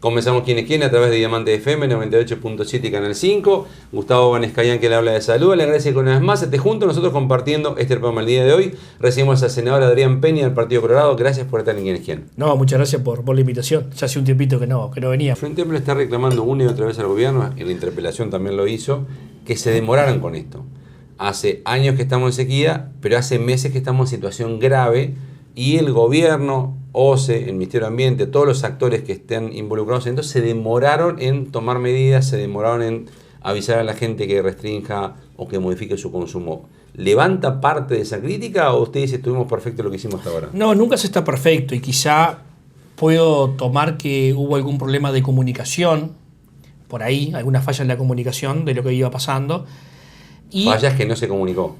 Comenzamos Quién es Quién a través de Diamante FM 98.7 y Canal 5. Gustavo Banescayán, que le habla de salud. Le agradece que una vez más esté junto a nosotros compartiendo este programa el día de hoy. Recibimos al senador Adrián Peña del Partido Colorado. Gracias por estar en Quién es Quién. No, muchas gracias por la invitación. Ya hace un tiempito que no venía. Frente Amplio está reclamando una y otra vez al gobierno, y la interpelación también lo hizo, que se demoraran con esto. Hace años que estamos en sequía, pero hace meses que estamos en situación grave y el gobierno, OCE, el Ministerio de Ambiente, todos los actores que estén involucrados en esto se demoraron en tomar medidas, se demoraron en avisar a la gente que restrinja o que modifique su consumo. ¿Levanta parte de esa crítica o usted dice estuvimos perfecto lo que hicimos hasta ahora? No, nunca se está perfecto y quizá puedo tomar que hubo algún problema de comunicación, por ahí, alguna falla en la comunicación de lo que iba pasando. Y fallas que no se comunicó.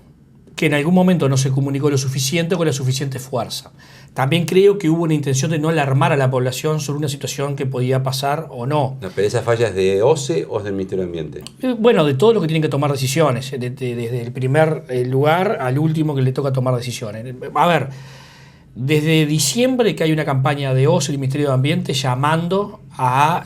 Que en algún momento no se comunicó lo suficiente con la suficiente fuerza. También creo que hubo una intención de no alarmar a la población sobre una situación que podía pasar o no. No, pero esa falla es de OCE o es del Ministerio de Ambiente. Bueno, de todos los que tienen que tomar decisiones, desde el primer lugar al último que le toca tomar decisiones. A ver, desde diciembre que hay una campaña de OCE y del Ministerio de Ambiente llamando a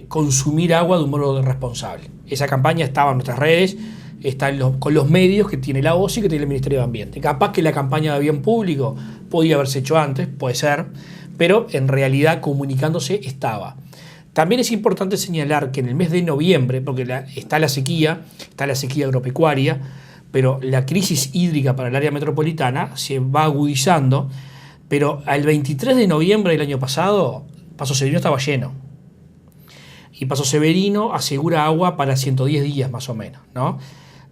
consumir agua de un modo responsable. Esa campaña estaba en nuestras redes, está con los medios que tiene la OCE y que tiene el Ministerio de Ambiente. Capaz que la campaña de bien público podía haberse hecho antes, puede ser, pero en realidad comunicándose estaba. También es importante señalar que en el mes de noviembre, porque está la sequía agropecuaria, pero la crisis hídrica para el área metropolitana se va agudizando, pero al 23 de noviembre del año pasado, Paso Severino estaba lleno. Y Paso Severino asegura agua para 110 días más o menos, ¿no?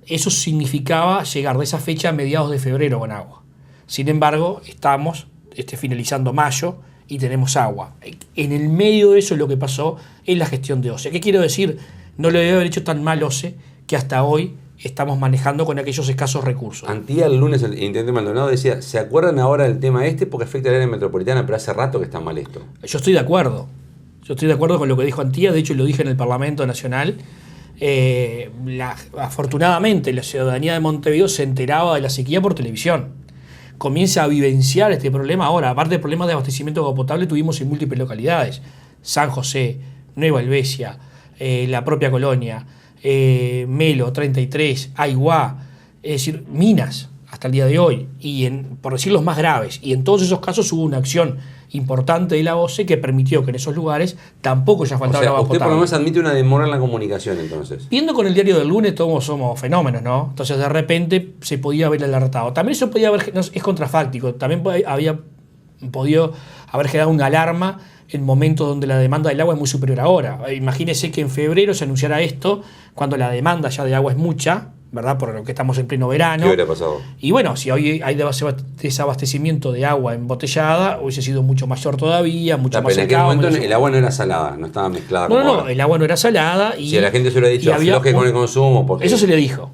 Eso significaba llegar de esa fecha a mediados de febrero con agua. Sin embargo, estamos finalizando mayo y tenemos agua. En el medio de eso lo que pasó es la gestión de OCE. ¿Qué quiero decir? No le debe haber hecho tan mal OCE que hasta hoy estamos manejando con aquellos escasos recursos. Antía el lunes el intendente Maldonado decía, ¿se acuerdan ahora del tema porque afecta al área metropolitana, pero hace rato que está mal esto? Yo estoy de acuerdo. Yo estoy de acuerdo con lo que dijo Antía, de hecho lo dije en el Parlamento Nacional. Afortunadamente la ciudadanía de Montevideo se enteraba de la sequía por televisión. Comienza a vivenciar este problema ahora. Aparte del problema de abastecimiento de agua potable tuvimos en múltiples localidades. San José, Nueva Helvecia, la propia Colonia, Melo, 33, Aiguá, es decir, Minas hasta el día de hoy, y por decir los más graves. Y en todos esos casos hubo una acción importante de la OCE que permitió que en esos lugares tampoco ya faltaba agua potable. Usted por lo menos admite una demora en la comunicación entonces. Viendo con el diario del lunes todos somos fenómenos, ¿no? Entonces de repente se podía haber alertado. También eso podía haber, es contrafáctico, también había podido haber generado una alarma en momentos donde la demanda del agua es muy superior ahora. Imagínese que en febrero se anunciara esto cuando la demanda ya de agua es mucha, ¿verdad? Por lo que estamos en pleno verano. ¿Qué hubiera pasado? Y bueno, si hoy hay desabastecimiento de agua embotellada, hubiese sido mucho mayor todavía, mucho más cercano. En aquel momento el agua no era salada, no estaba mezclada. No, el agua no era salada. Y si a la gente se le ha dicho, afloje con el consumo. Porque... Eso se le dijo.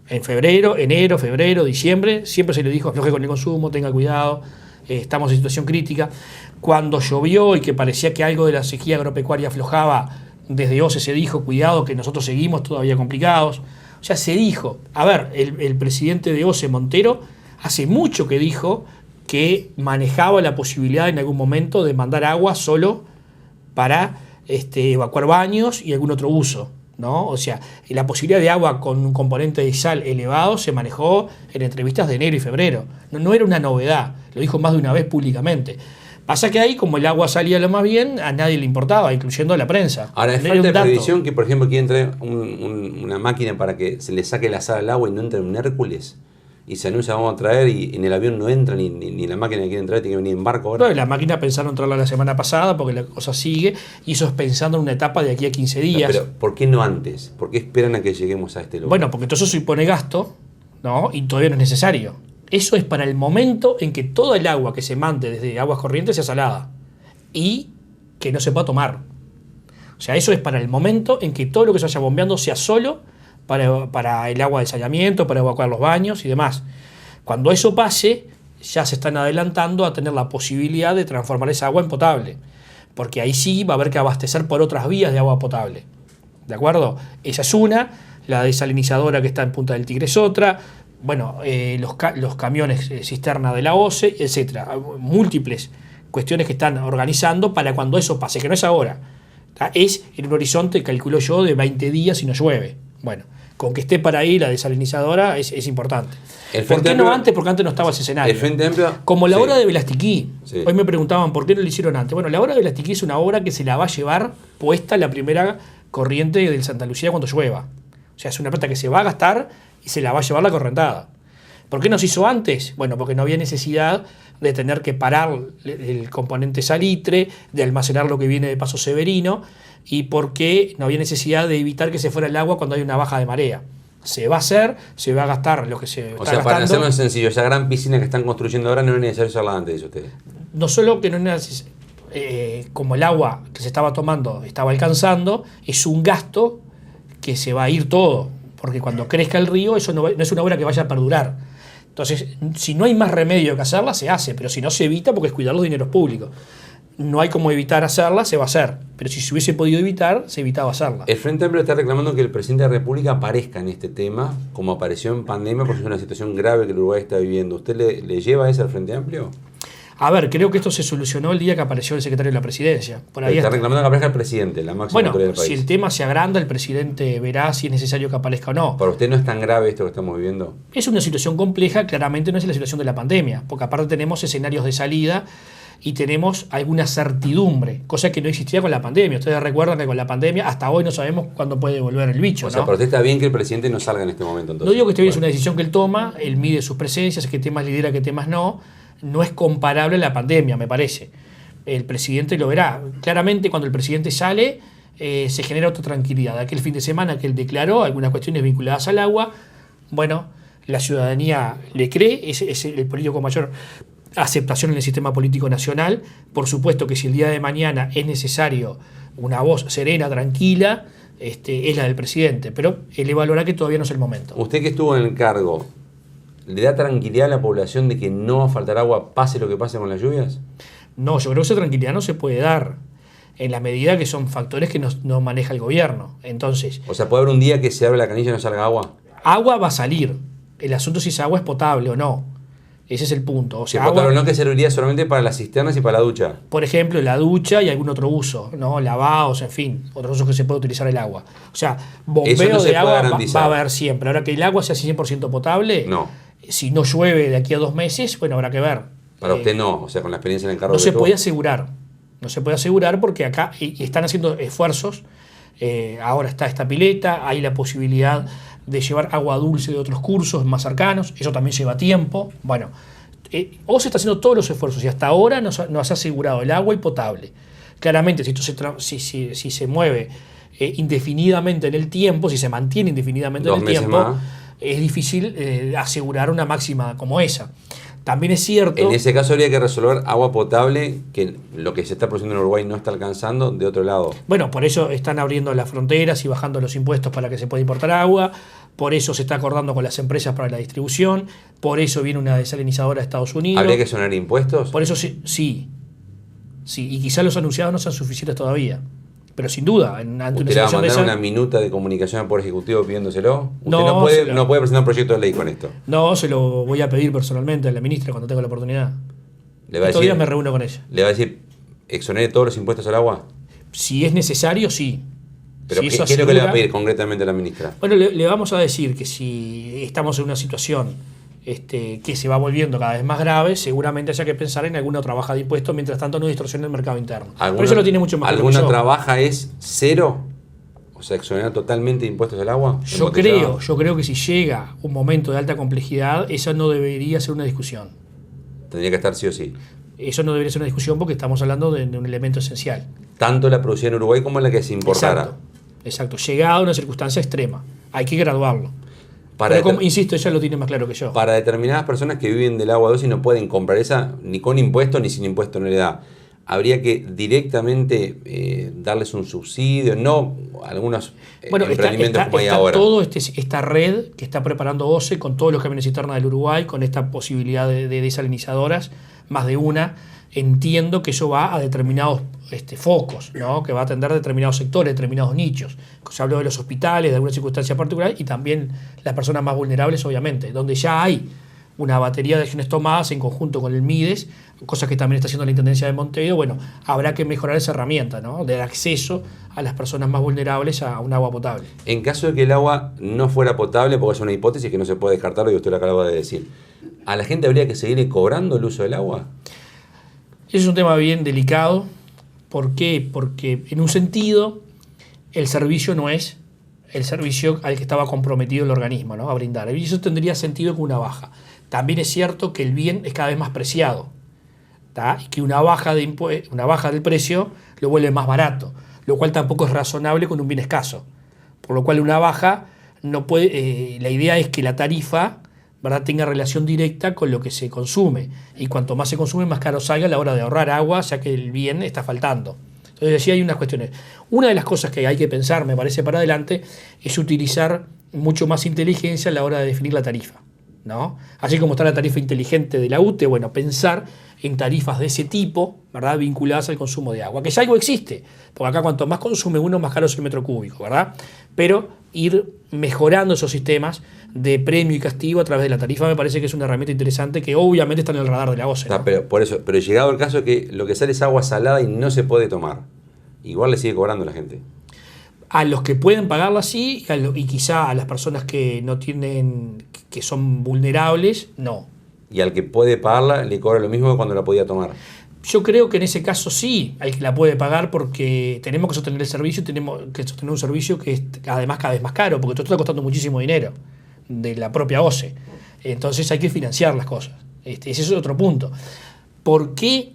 En enero, febrero, diciembre, siempre se le dijo, afloje con el consumo, tenga cuidado, estamos en situación crítica. Cuando llovió y que parecía que algo de la sequía agropecuaria aflojaba, desde OCE se dijo, cuidado, que nosotros seguimos todavía complicados. O sea, se dijo, a ver, el presidente de OCE, Montero, hace mucho que dijo que manejaba la posibilidad en algún momento de mandar agua solo para evacuar baños y algún otro uso, ¿no? O sea, la posibilidad de agua con un componente de sal elevado se manejó en entrevistas de enero y febrero. No era una novedad, lo dijo más de una vez públicamente. Pasa que ahí, como el agua salía lo más bien, a nadie le importaba, incluyendo a la prensa. Ahora, es falta de previsión que, por ejemplo, quieren traer una máquina para que se le saque la sal al agua y no entre un Hércules. Y se anuncia, vamos a traer, y en el avión no entra ni la máquina que quieren traer, tiene que venir en barco ahora. No, la máquina pensaron traerla la semana pasada porque la cosa sigue, y eso es pensando en una etapa de aquí a 15 días. No, pero, ¿por qué no antes? ¿Por qué esperan a que lleguemos a este lugar? Bueno, porque todo eso supone gasto, ¿no? Y todavía no es necesario. Eso es para el momento en que todo el agua que se mande desde aguas corrientes sea salada y que no se pueda tomar. O sea, eso es para el momento en que todo lo que se vaya bombeando sea solo para el agua de saneamiento, para evacuar los baños y demás. Cuando eso pase, ya se están adelantando a tener la posibilidad de transformar esa agua en potable. Porque ahí sí va a haber que abastecer por otras vías de agua potable. ¿De acuerdo? Esa es una, la desalinizadora que está en Punta del Tigre es otra. Bueno, los camiones cisterna de la OCE, etcétera, múltiples cuestiones que están organizando para cuando eso pase, que no es ahora. Es en un horizonte, calculo yo, de 20 días si no llueve. Bueno, con que esté para ahí la desalinizadora es importante. ¿Por qué no antes? Porque antes no estaba ese escenario. El Frente Amplio, como la obra de Velastiquí. Sí. Hoy me preguntaban por qué no lo hicieron antes. Bueno, la obra de Velastiquí es una obra que se la va a llevar puesta la primera corriente del Santa Lucía cuando llueva. O sea, es una plata que se va a gastar y se la va a llevar la correntada. ¿Por qué no se hizo antes? Bueno, porque no había necesidad de tener que parar el componente salitre, de almacenar lo que viene de Paso Severino, y porque no había necesidad de evitar que se fuera el agua cuando hay una baja de marea. Se va a hacer, se va a gastar lo que se está gastando. Para hacerlo sencillo, esa gran piscina que están construyendo ahora no es necesario usarla antes, dice usted. No solo que no es necesario, como el agua que se estaba tomando estaba alcanzando, es un gasto que se va a ir todo, porque cuando crezca el río eso no es una obra que vaya a perdurar. Entonces, si no hay más remedio que hacerla, se hace, pero si no se evita porque es cuidar los dineros públicos. No hay como evitar hacerla, se va a hacer. Pero si se hubiese podido evitar, se evitaba hacerla. El Frente Amplio está reclamando que el presidente de la República aparezca en este tema, como apareció en pandemia, porque es una situación grave que el Uruguay está viviendo. ¿Usted le lleva eso al Frente Amplio? A ver, creo que esto se solucionó el día que apareció el secretario de la Presidencia. Por ahí está reclamando que aparezca el presidente, la máxima autoridad del país. Si el tema se agranda, el presidente verá si es necesario que aparezca o no. ¿Para usted no es tan grave esto que estamos viviendo? Es una situación compleja, claramente no es la situación de la pandemia, porque aparte tenemos escenarios de salida y tenemos alguna certidumbre, cosa que no existía con la pandemia. Ustedes recuerdan que con la pandemia hasta hoy no sabemos cuándo puede volver el bicho. O sea, ¿no? para usted está bien que el presidente no salga en este momento. Entonces. No digo que esté bien, es una decisión que él toma, él mide sus presencias, qué temas lidera, qué temas no. No es comparable a la pandemia, me parece. El presidente lo verá. Claramente cuando el presidente sale se genera otra tranquilidad. Aquel fin de semana que él declaró algunas cuestiones vinculadas al agua, bueno, la ciudadanía le cree, es el político con mayor aceptación en el sistema político nacional. Por supuesto que si el día de mañana es necesario una voz serena, tranquila, es la del presidente, pero él evaluará que todavía no es el momento. Usted que estuvo en el cargo, ¿le da tranquilidad a la población de que no va a faltar agua pase lo que pase con las lluvias? No, yo creo que esa tranquilidad no se puede dar en la medida que son factores que no maneja el gobierno. Entonces, o sea, ¿puede haber un día que se abre la canilla y no salga agua? Agua va a salir. El asunto es si esa agua es potable o no. Ese es el punto. O sea, potable o no, que serviría solamente para las cisternas y para la ducha. Por ejemplo, la ducha y algún otro uso, ¿no? Lavados, en fin, otros usos que se puede utilizar el agua. O sea, bombeo de agua va a haber siempre. Ahora que el agua sea 100% potable, no. Si no llueve de aquí a 2 meses, bueno, habrá que ver. Para usted no, o sea, con la experiencia en el cargo. No se puede asegurar. No se puede asegurar porque acá están haciendo esfuerzos. Ahora está esta pileta, hay la posibilidad de llevar agua dulce de otros cursos más cercanos, eso también lleva tiempo. Bueno, o se está haciendo todos los esfuerzos y hasta ahora nos ha asegurado el agua y potable. Claramente, si esto si se mueve indefinidamente en el tiempo, si se mantiene indefinidamente en el tiempo, es difícil asegurar una máxima como esa. También es cierto... En ese caso habría que resolver agua potable, que lo que se está produciendo en Uruguay no está alcanzando, de otro lado. Bueno, por eso están abriendo las fronteras y bajando los impuestos para que se pueda importar agua, por eso se está acordando con las empresas para la distribución, por eso viene una desalinizadora a Estados Unidos. ¿Habría que sonar impuestos? Por eso sí, y quizás los anunciados no sean suficientes todavía. Pero sin duda, ante ¿Usted le va a mandar una minuta de comunicación al Poder Ejecutivo pidiéndoselo? Usted no puede presentar un proyecto de ley con esto. No, se lo voy a pedir personalmente a la ministra cuando tenga la oportunidad. Estos días me reúno con ella. ¿Le va a decir, exonere todos los impuestos al agua? Si es necesario, sí. ¿Pero qué es lo que le va a pedir concretamente a la ministra? Bueno, le vamos a decir que si estamos en una situación que se va volviendo cada vez más grave, seguramente haya que pensar en alguna otra baja de impuestos, mientras tanto no distorsione el mercado interno. Pero eso lo tiene mucho más claro que yo. ¿Alguna otra baja es cero? O sea, exonerar totalmente impuestos al agua. Yo creo que si llega un momento de alta complejidad, esa no debería ser una discusión. Tendría que estar sí o sí. Eso no debería ser una discusión porque estamos hablando de un elemento esencial. Tanto la producción en Uruguay como la que se importara. Exacto. Llegado a una circunstancia extrema. Hay que graduarlo. Pero insisto, ella lo tiene más claro que yo. Para determinadas personas que viven del agua dulce y no pueden comprar esa ni con impuesto ni sin impuesto no le da. Habría que directamente darles un subsidio, no algunos emprendimientos como hay ahora. Todo esta red que está preparando OCE con todos los camiones cisterna del Uruguay, con esta posibilidad de desalinizadoras, más de una. Entiendo que eso va a determinados focos, ¿no? Que va a atender determinados sectores, determinados nichos. Se habló de los hospitales, de alguna circunstancia particular, y también las personas más vulnerables, obviamente, donde ya hay una batería de acciones tomadas en conjunto con el MIDES, cosas que también está haciendo la Intendencia de Montevideo. Bueno, habrá que mejorar esa herramienta, ¿no? Del acceso a las personas más vulnerables a un agua potable. En caso de que el agua no fuera potable, porque es una hipótesis que no se puede descartar, lo que usted lo acaba de decir, ¿a la gente habría que seguirle cobrando el uso del agua? Ese es un tema bien delicado. ¿Por qué? Porque en un sentido el servicio no es el servicio al que estaba comprometido el organismo, ¿no? A brindar. Y eso tendría sentido con una baja. También es cierto que el bien es cada vez más preciado, ¿tá? Y que una baja del precio lo vuelve más barato, lo cual tampoco es razonable con un bien escaso. Por lo cual una baja no puede. La idea es que la tarifa, ¿verdad?, tenga relación directa con lo que se consume. Y cuanto más se consume, más caro salga a la hora de ahorrar agua, ya que el bien está faltando. Entonces allí hay unas cuestiones. Una de las cosas que hay que pensar, me parece, para adelante, es utilizar mucho más inteligencia a la hora de definir la tarifa, ¿no? Así como está la tarifa inteligente de la UTE, bueno, pensar en tarifas de ese tipo, ¿verdad?, vinculadas al consumo de agua, que ya algo existe, porque acá cuanto más consume uno, más caro es el metro cúbico, ¿verdad? Pero ir mejorando esos sistemas de premio y castigo a través de la tarifa me parece que es una herramienta interesante que obviamente está en el radar de la OCE, ¿no? Pero llegado el caso que lo que sale es agua salada y no se puede tomar, igual le sigue cobrando la gente. A los que pueden pagarla sí, y quizá a las personas que no tienen, que son vulnerables, no. Y al que puede pagarla le cobra lo mismo que cuando la podía tomar. Yo creo que en ese caso sí, al que la puede pagar, porque tenemos que sostener el servicio y tenemos que sostener un servicio que es además cada vez más caro, porque esto está costando muchísimo dinero de la propia OCE. Entonces hay que financiar las cosas. Ese es otro punto. ¿Por qué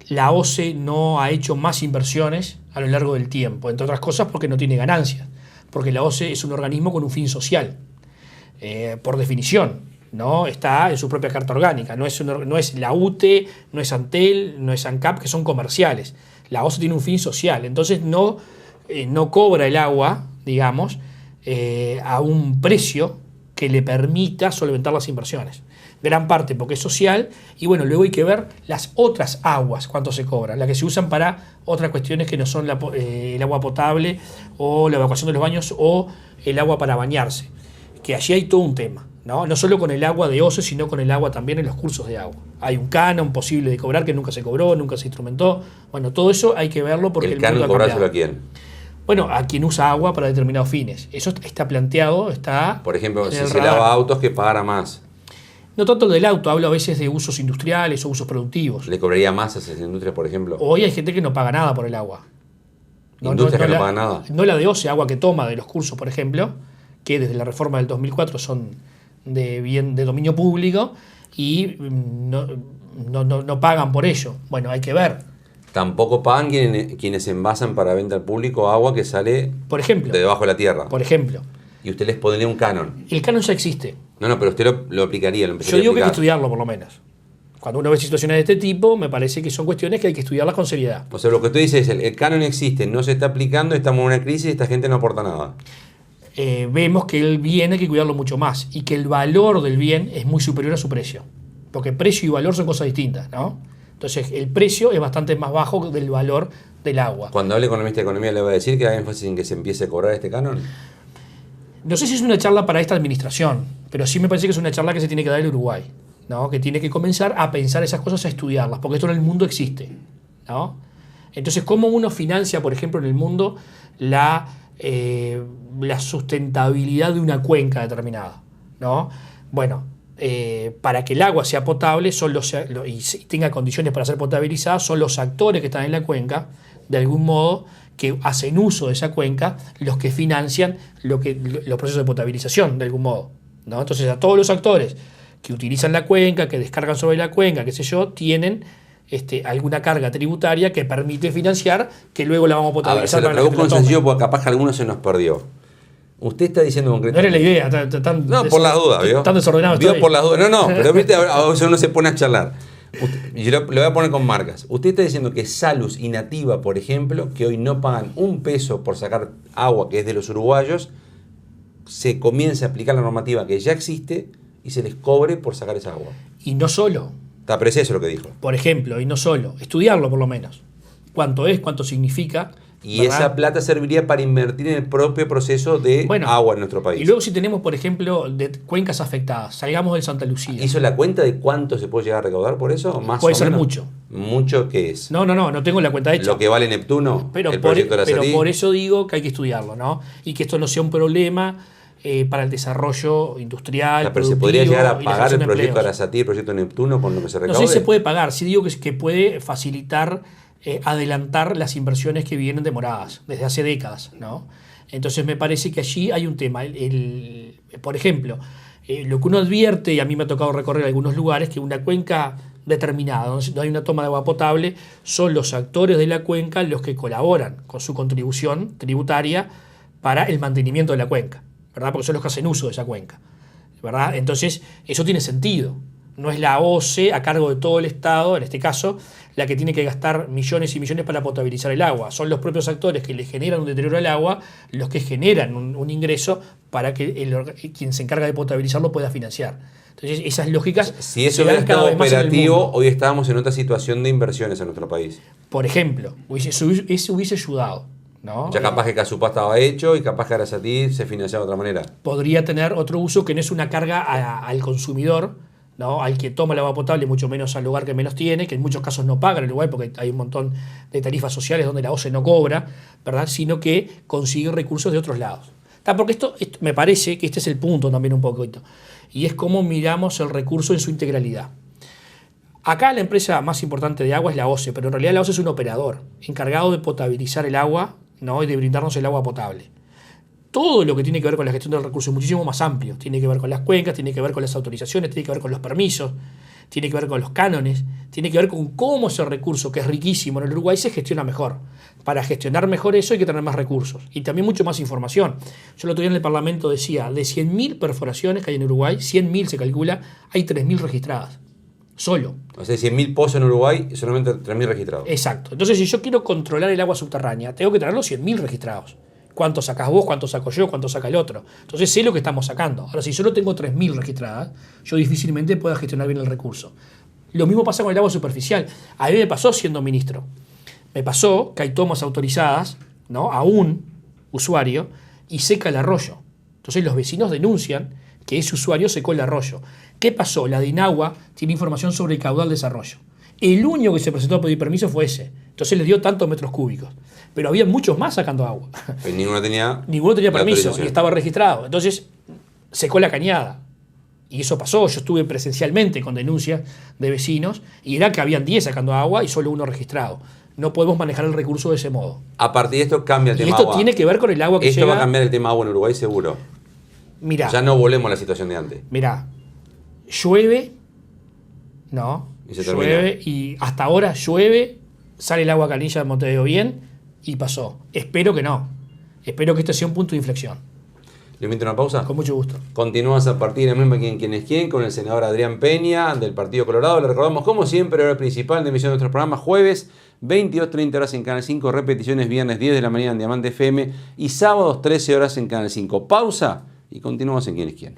la OCE no ha hecho más inversiones a lo largo del tiempo? Entre otras cosas porque no tiene ganancias, porque la OCE es un organismo con un fin social, por definición, ¿no? Está en su propia carta orgánica, no es la UTE, no es Antel, no es ANCAP, que son comerciales. La OCE tiene un fin social, entonces no cobra el agua, digamos, a un precio que le permita solventar las inversiones. Gran parte porque es social, y bueno, luego hay que ver las otras aguas, cuánto se cobran, las que se usan para otras cuestiones que no son el agua potable o la evacuación de los baños o el agua para bañarse, que allí hay todo un tema, ¿no? No solo con el agua de OCE, sino con el agua también en los cursos de agua. Hay un canon posible de cobrar que nunca se cobró, nunca se instrumentó. Bueno, todo eso hay que verlo porque ¿El canon cobrárselo a quién? Bueno, a quien usa agua para determinados fines. Eso está planteado, está. Por ejemplo, si se lava autos, que pagara más. No tanto del auto, hablo a veces de usos industriales o usos productivos. ¿Le cobraría más a esas industrias, por ejemplo? Hoy hay gente que no paga nada por el agua. ¿Industrias que no pagan nada? No la de OCE, agua que toma de los cursos, por ejemplo, que desde la reforma del 2004 son de dominio público y no pagan por ello. Bueno, hay que ver. Tampoco pagan quienes envasan para venta al público agua que sale, por ejemplo, de debajo de la tierra. Por ejemplo. Y usted les pondría un canon. El canon ya existe. No, pero usted lo aplicaría, lo empezaría a aplicar. Yo digo que hay que estudiarlo por lo menos. Cuando uno ve situaciones de este tipo, me parece que son cuestiones que hay que estudiarlas con seriedad. O sea, lo que usted dice es, el canon existe, no se está aplicando, estamos en una crisis y esta gente no aporta nada. Vemos que el bien hay que cuidarlo mucho más y que el valor del bien es muy superior a su precio. Porque precio y valor son cosas distintas, ¿no? Entonces, el precio es bastante más bajo del valor del agua. Cuando hable economista de economía, ¿le va a decir que hay énfasis en que se empiece a cobrar este canon? No sé si es una charla para esta administración, pero sí me parece que es una charla que se tiene que dar en Uruguay, ¿no? Que tiene que comenzar a pensar esas cosas, a estudiarlas, porque esto en el mundo existe, ¿no? Entonces, ¿cómo uno financia, por ejemplo, en el mundo la sustentabilidad de una cuenca determinada, ¿no? Bueno, para que el agua sea potable y tenga condiciones para ser potabilizada, son los actores que están en la cuenca, de algún modo, que hacen uso de esa cuenca, los que financian los procesos de potabilización, de algún modo, ¿no? Entonces, a todos los actores que utilizan la cuenca, que descargan sobre la cuenca, qué sé yo, tienen alguna carga tributaria que permite financiar, que luego la vamos a potabilizar. A ver, se lo pregunto sencillo porque capaz que alguno se nos perdió. Usted está diciendo concretamente... No era la idea. No, por las dudas, ¿vio? Tan desordenado. ¿Vio? Por las dudas. No, pero viste, a veces uno se pone a charlar. Yo lo voy a poner con marcas. Usted está diciendo que Salus y Nativa, por ejemplo, que hoy no pagan un peso por sacar agua que es de los uruguayos, se comience a aplicar la normativa que ya existe y se les cobre por sacar esa agua. Y no solo. Está, pero es eso lo que dijo. Por ejemplo, y no solo. Estudiarlo por lo menos. cuánto es, cuánto significa. Y ¿verdad? esa plata serviría para invertir en el propio proceso de agua en nuestro país. Y luego si tenemos, por ejemplo, de cuencas afectadas, salgamos del Santa Lucía. ¿Hizo la cuenta de cuánto se puede llegar a recaudar por eso? ¿Más puede o ser menos? mucho. ¿Mucho qué es? No tengo la cuenta hecha. ¿Lo que vale Neptuno? Pero ¿El proyecto de pero Araceli? por eso digo que hay que estudiarlo, ¿no? Y que esto no sea un problema para el desarrollo industrial. O sea, pero se podría llegar a pagar el proyecto Araceli, el proyecto Neptuno con lo que se recaude. No sé si se puede pagar, sí digo que puede facilitar, adelantar las inversiones que vienen demoradas desde hace décadas, ¿no? Entonces me parece que allí hay un tema. Por ejemplo, lo que uno advierte, y a mí me ha tocado recorrer algunos lugares, que una cuenca determinada, donde no hay una toma de agua potable, son los actores de la cuenca los que colaboran con su contribución tributaria para el mantenimiento de la cuenca, ¿verdad? Porque son los que hacen uso de esa cuenca, ¿verdad? Entonces, eso tiene sentido. No es la OCE a cargo de todo el Estado, en este caso, la que tiene que gastar millones y millones para potabilizar el agua. Son los propios actores que le generan un deterioro al agua los que generan un ingreso para que quien se encarga de potabilizarlo pueda financiar. Entonces, esas lógicas... Si eso hubiera estado operativo, hoy estábamos en otra situación de inversiones en nuestro país. Por ejemplo, eso hubiese ayudado, ¿no? Ya capaz que Casupá estaba hecho y capaz que Araceli se financiaba de otra manera. Podría tener otro uso que no es una carga al consumidor, ¿no? Al que toma el agua potable, mucho menos al lugar que menos tiene, que en muchos casos no paga en Uruguay porque hay un montón de tarifas sociales donde la OCE no cobra, ¿verdad? Sino que consigue recursos de otros lados. Porque esto me parece que este es el punto también un poquito, y es cómo miramos el recurso en su integralidad. Acá la empresa más importante de agua es la OCE, pero en realidad la OCE es un operador encargado de potabilizar el agua, ¿no? Y de brindarnos el agua potable. Todo lo que tiene que ver con la gestión del recurso es muchísimo más amplio. Tiene que ver con las cuencas, tiene que ver con las autorizaciones, tiene que ver con los permisos, tiene que ver con los cánones, tiene que ver con cómo ese recurso, que es riquísimo en el Uruguay, se gestiona mejor. Para gestionar mejor eso hay que tener más recursos y también mucho más información. Yo el otro día en el Parlamento decía, de 100.000 perforaciones que hay en Uruguay, 100.000 se calcula, hay 3.000 registradas. Solo. O sea, 100.000 pozos en Uruguay y solamente 3.000 registrados. Exacto. Entonces, si yo quiero controlar el agua subterránea, tengo que tener los 100.000 registrados. ¿Cuánto sacás vos? ¿Cuánto saco yo? ¿Cuánto saca el otro? Entonces sé lo que estamos sacando. Ahora, si solo tengo 3.000 registradas, yo difícilmente pueda gestionar bien el recurso. Lo mismo pasa con el agua superficial. A mí me pasó siendo ministro. Me pasó que hay tomas autorizadas, ¿no?, a un usuario y seca el arroyo. Entonces los vecinos denuncian que ese usuario secó el arroyo. ¿Qué pasó? La DINAGUA tiene información sobre el caudal de ese arroyo. El único que se presentó a pedir permiso fue ese. Entonces les dio tantos metros cúbicos. Pero había muchos más sacando agua. Pero ninguno tenía permiso y estaba registrado. Entonces secó la cañada. Y eso pasó. Yo estuve presencialmente con denuncias de vecinos y era que habían 10 sacando agua y solo uno registrado. No podemos manejar el recurso de ese modo. A partir de esto cambia el tema agua. Y esto agua. tiene que ver con el agua que esto llega... va a cambiar el tema agua en Uruguay seguro. Mirá. Ya no volvemos a la situación de antes. Mirá. Llueve, ¿no? Y se llueve termina. y hasta ahora llueve, sale el agua canilla de Montevideo bien y pasó. Espero que no. Espero que este sea un punto de inflexión. ¿Le invito a una pausa? Con mucho gusto. Continuamos a partir de mismo quién es quién con el senador Adrián Peña del Partido Colorado. Le recordamos como siempre hora principal de emisión de nuestros programas jueves 22:30 horas en Canal 5, repeticiones viernes 10 de la mañana en Diamante FM y sábados 13 horas en Canal 5. Pausa y continuamos en quién es quién.